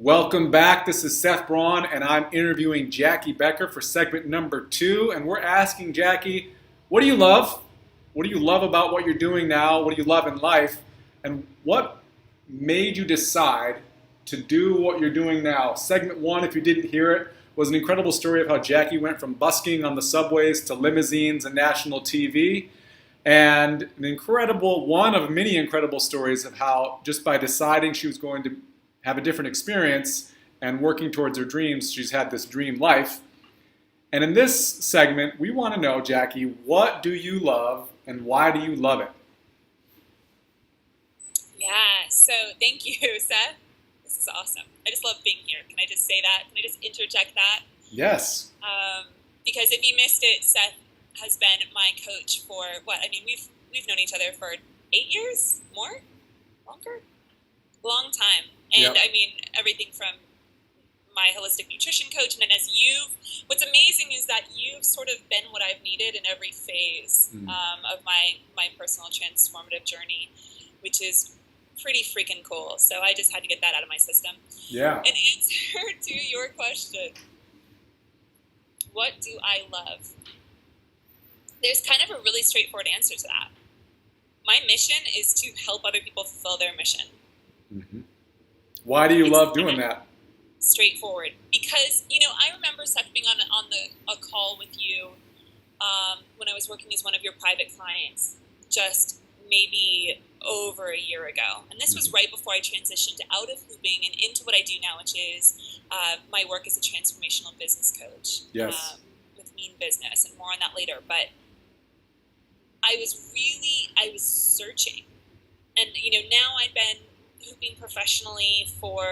Welcome back. This is Seth Braun, and I'm interviewing Jacqui Becker for segment number 2. And we're asking Jacqui, what do you love? What do you love about what you're doing now? What do you love in life? And what made you decide to do what you're doing now? Segment 1, if you didn't hear it, was an incredible story of how Jacqui went from busking on the subways to limousines and national TV. And an incredible, one of many incredible stories of how just by deciding she was going to have a different experience and working towards her dreams, she's had this dream life. And in this segment, we want to know, Jacqui, what do you love and why do you love it? Yeah, so thank you, Seth. This is awesome. I just love being here. Can I just say that? Can I just interject that? Yes. Because if you missed it, Seth has been my coach for what? I mean, we've known each other for 8 years? More? Longer? Long time. And Yep. I mean, everything from my holistic nutrition coach, and then what's amazing is that you've sort of been what I've needed in every phase of my personal transformative journey, which is pretty freaking cool. So I just had to get that out of my system. Yeah. In answer to your question, what do I love? There's kind of a really straightforward answer to that. My mission is to help other people fulfill their mission. Mm-hmm. Why do you love doing that? Straightforward. Because, I remember Seth being on a call with you when I was working as one of your private clients just maybe over a year ago. And this was right before I transitioned out of hooping and into what I do now, which is my work as a transformational business coach. Yes. With Mean Business, and more on that later. But I was searching. And, now I've been hooping professionally for,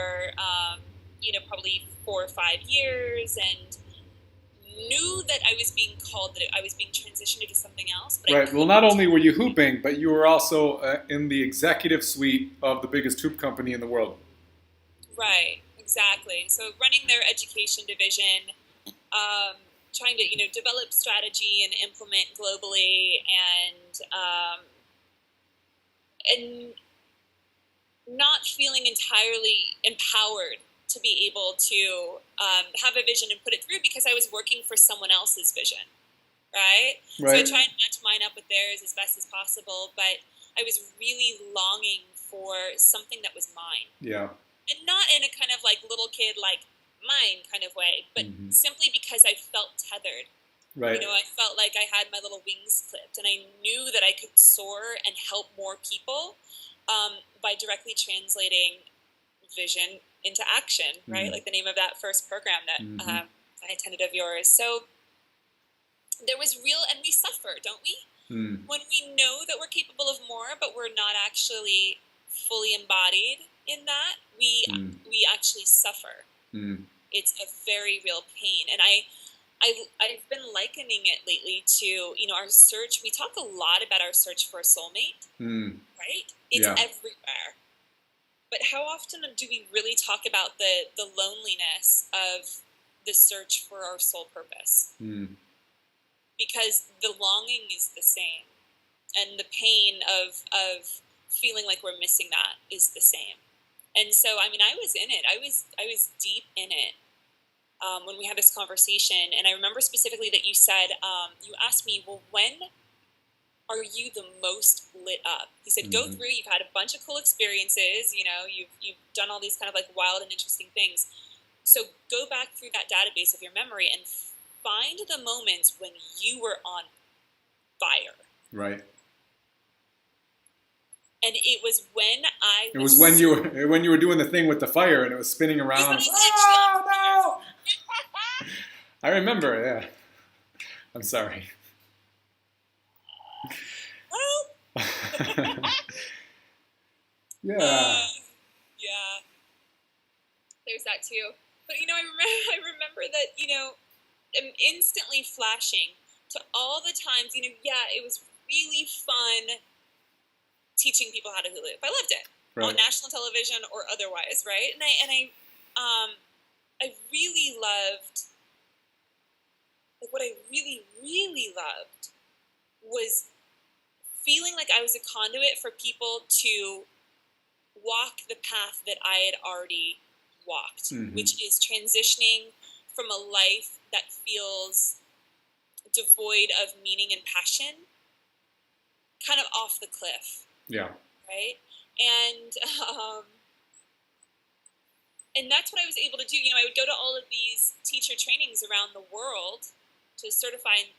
probably 4 or 5 years, and knew that I was being called, that I was being transitioned into something else. But Right. Well, not only were you hooping, but you were also in the executive suite of the biggest hoop company in the world. Right. Exactly. So running their education division, trying to, develop strategy and implement globally, and not feeling entirely empowered to be able to have a vision and put it through, because I was working for someone else's vision, right? So I tried to match mine up with theirs as best as possible, but I was really longing for something that was mine. Yeah. And not in a kind of like little kid, like mine kind of way, but simply because I felt tethered. Right. I felt like I had my little wings clipped, and I knew that I could soar and help more people by directly translating vision into action, right? Like the name of that first program that I attended of yours. So there was real, and we suffer, don't we? When we know that we're capable of more, but we're not actually fully embodied in that, we actually suffer. It's a very real pain. And I've been likening it lately to, our search. We talk a lot about our search for a soulmate, right? It's everywhere. But how often do we really talk about the loneliness of the search for our soul purpose? Because the longing is the same, and the pain of feeling like we're missing that is the same. And so, I mean, I was in it. I was deep in it when we had this conversation. And I remember specifically that you said, you asked me, well, when are you the most lit up? He said, go through, you've had a bunch of cool experiences, you've done all these kind of like wild and interesting things. So go back through that database of your memory and find the moments when you were on fire. Right. And it was when It was when you were doing the thing with the fire and it was spinning around. Oh no! I remember. Yeah. I'm sorry. Well. Yeah. Yeah. There's that too. But I remember that I'm instantly flashing to all the times. It was really fun teaching people how to hula hoop. I loved it on national television or otherwise, right? And I really loved. Like, what I really, really loved was feeling like I was a conduit for people to walk the path that I had already walked, Mm-hmm. which is transitioning from a life that feels devoid of meaning and passion, kind of off the cliff. Yeah. Right? And that's what I was able to do. I would go to all of these teacher trainings around the world to certify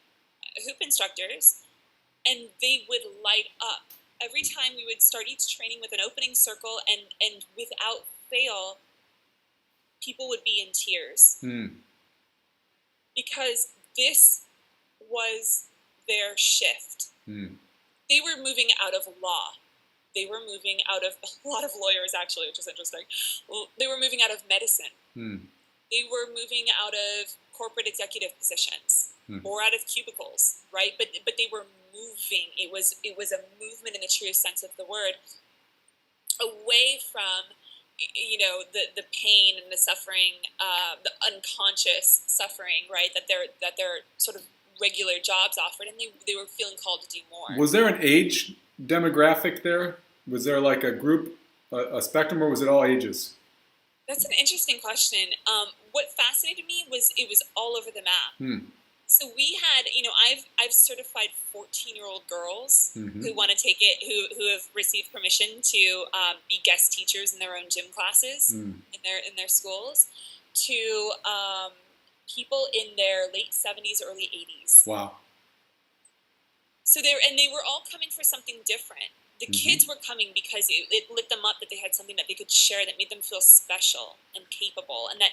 hoop instructors, and they would light up. Every time we would start each training with an opening circle, and without fail, people would be in tears. Because this was their shift. They were moving out of law. They were moving out of a lot of lawyers, actually, which is interesting. They were moving out of medicine. They were moving out of corporate executive positions or out of cubicles, right? But they were moving. It was a movement in the truest sense of the word, away from the pain and the suffering, the unconscious suffering, right? That their sort of regular jobs offered, and they were feeling called to do more. Was there an age demographic there? Was there like a group, a spectrum, or was it all ages? That's an interesting question. What fascinated me was it was all over the map. So we had, I've certified 14-year-old girls who want to take it, who have received permission to be guest teachers in their own gym classes in their schools, to people in their late 70s, early 80s. Wow. So they were all coming for something different. The kids were coming because it lit them up that they had something that they could share that made them feel special and capable, and that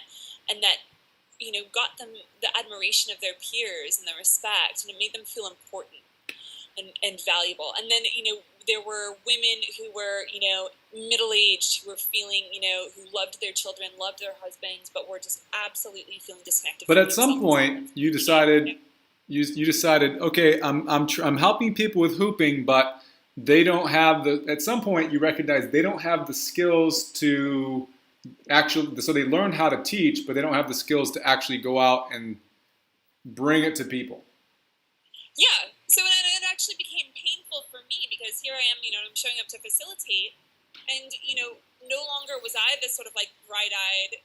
got them the admiration of their peers and the respect, and it made them feel important and valuable. And then there were women who were middle-aged, who were feeling who loved their children, loved their husbands, but were just absolutely feeling disconnected. But at some point, you decided. You decided, okay, I'm helping people with hooping, but they don't have the. At some point, you recognize they don't have the skills to actually. So they learn how to teach, but they don't have the skills to actually go out and bring it to people. Yeah. So it actually became painful for me, because here I am, I'm showing up to facilitate, and no longer was I this sort of like bright-eyed,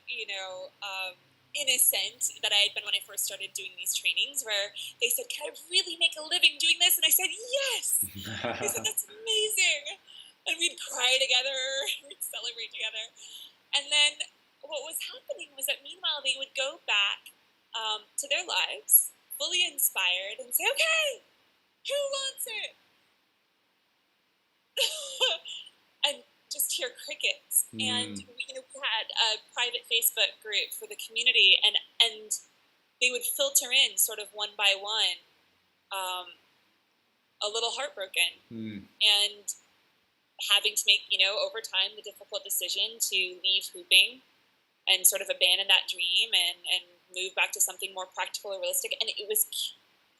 innocent that I had been when I first started doing these trainings, where they said, "Can I really make a living doing this?" And I said, "Yes." They said, "That's amazing." And we'd cry together, we'd celebrate together. And then what was happening was that meanwhile they would go back to their lives, fully inspired, and say, "Okay, who wants it?" And just hear crickets. And we had a private Facebook group for the community, and they would filter in sort of one by one, a little heartbroken, and having to make over time the difficult decision to leave hooping and sort of abandon that dream and move back to something more practical or realistic. And it was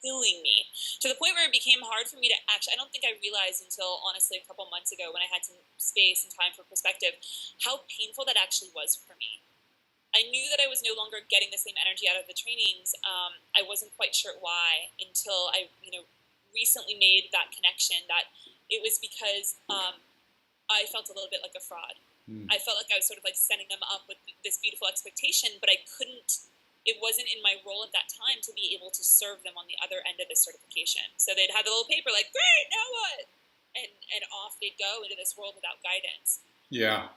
killing me, to the point where it became hard for me to actually, I don't think I realized until honestly a couple months ago, when I had some space and time for perspective, how painful that actually was for me. I knew that I was no longer getting the same energy out of the trainings. I wasn't quite sure why, until I recently made that connection, that it was because I felt a little bit like a fraud. I felt like I was sort of like setting them up with this beautiful expectation, but I couldn't. It wasn't in my role at that time to be able to serve them on the other end of the certification. So they'd have the little paper like, "Great, now what?" And off they'd go into this world without guidance. Yeah.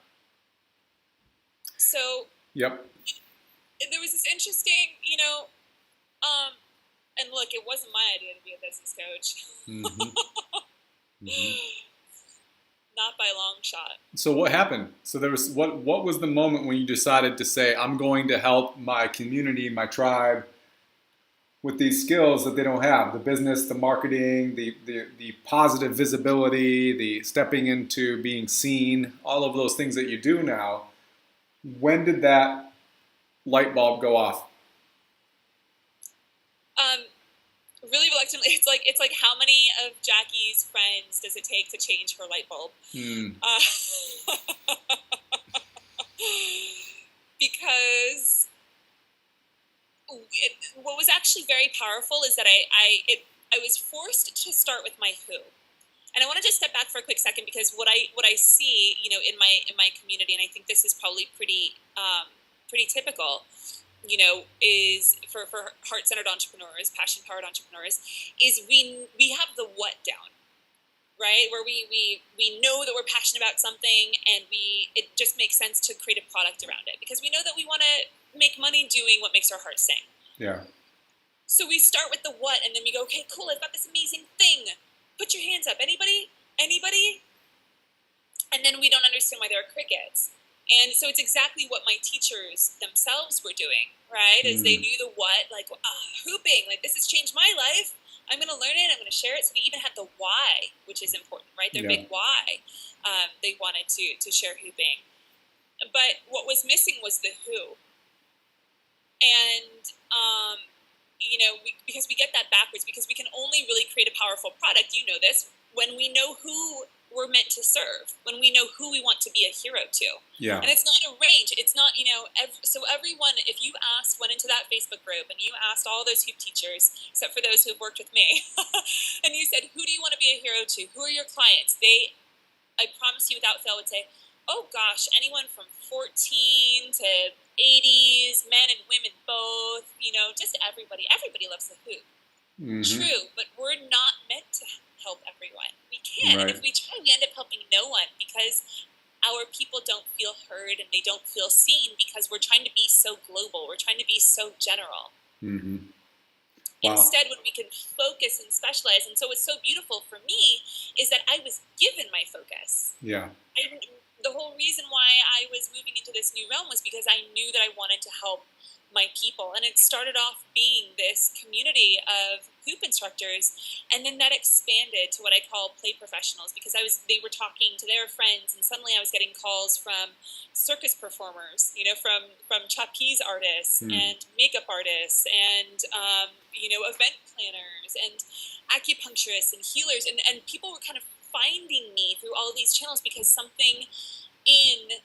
So yep. There was this interesting, and look, it wasn't my idea to be a business coach. Not by a long shot. So what happened? So there was what was the moment when you decided to say, I'm going to help my community, my tribe, with these skills that they don't have? The business, the marketing, the positive visibility, the stepping into being seen, all of those things that you do now. When did that light bulb go off? Really reluctantly. It's like how many of Jacqui's friends does it take to change her light bulb? Because what was actually very powerful is that I was forced to start with my who. And I want to just step back for a quick second, because what I see, in my community, and I think this is probably pretty pretty typical, is for heart-centered entrepreneurs, passion-powered entrepreneurs, is we have the what down, right? Where we know that we're passionate about something, and it just makes sense to create a product around it because we know that we want to make money doing what makes our heart sing. Yeah. So we start with the what, and then we go, okay, cool, I've got this amazing thing. Put your hands up. Anybody? Anybody? And then we don't understand why there are crickets. And so it's exactly what my teachers themselves were doing, right? As they knew the what, like hooping, like this has changed my life. I'm going to learn it. I'm going to share it. So they even had the why, which is important, right? Their big why. They wanted to share hooping. But what was missing was the who. And, because we get that backwards, because we can only really create a powerful product, you know this, when we know who we're meant to serve, when we know who we want to be a hero to. Yeah. And it's not a range. It's not, so everyone, if you went into that Facebook group and you asked all those hoop teachers, except for those who have worked with me, and you said, who do you want to be a hero to? Who are your clients? I promise you without fail, would say, oh gosh, anyone from 14 to 80s, men and women both, just everybody. Everybody loves the hoop. Mm-hmm. True, but we're not meant to help everyone. We can't. Right. And if we try, we end up helping no one because our people don't feel heard and they don't feel seen because we're trying to be so global. We're trying to be so general. Mm-hmm. Wow. Instead, when we can focus and specialize, and so what's so beautiful for me is that I was given my focus. Yeah. The whole reason why I was moving into this new realm was because I knew that I wanted to help my people. And it started off being this community of hoop instructors, and then that expanded to what I call play professionals because they were talking to their friends, and suddenly I was getting calls from circus performers, from trapeze artists and makeup artists and event planners and acupuncturists and healers, and people were kind of finding me through all of these channels because something in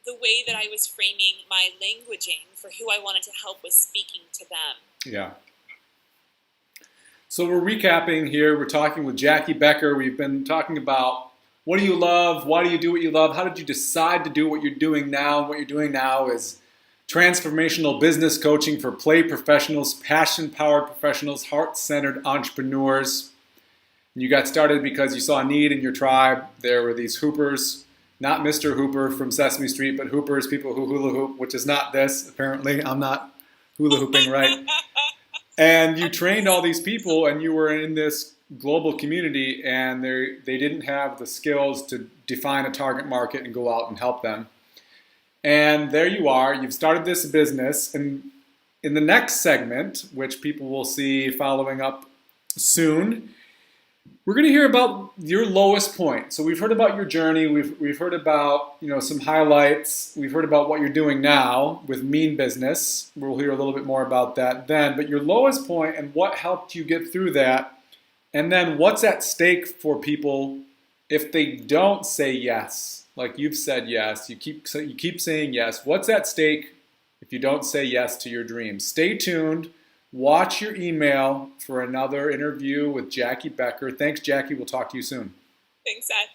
the way that I was framing my languaging for who I wanted to help was speaking to them. Yeah. So we're recapping here. We're talking with Jacqui Becker. We've been talking about what do you love? Why do you do what you love? How did you decide to do what you're doing now? And what you're doing now is transformational business coaching for play professionals, passion-powered professionals, heart-centered entrepreneurs. You got started because you saw a need in your tribe. There were these hoopers, not Mr. Hooper from Sesame Street, but hoopers, people who hula hoop, which is not this, apparently. I'm not hula hooping, right? And you trained all these people, and you were in this global community, and they didn't have the skills to define a target market and go out and help them. And there you are. You've started this business. And in the next segment, which people will see following up soon, we're going to hear about your lowest point. So we've heard about your journey. We've heard about some highlights. We've heard about what you're doing now with Mean Business. We'll hear a little bit more about that then. But your lowest point and what helped you get through that, and then what's at stake for people if they don't say yes. Like you've said yes. You keep saying yes. What's at stake if you don't say yes to your dreams? Stay tuned. Watch your email for another interview with Jacqui Becker. Thanks, Jacqui. We'll talk to you soon. Thanks, Seth.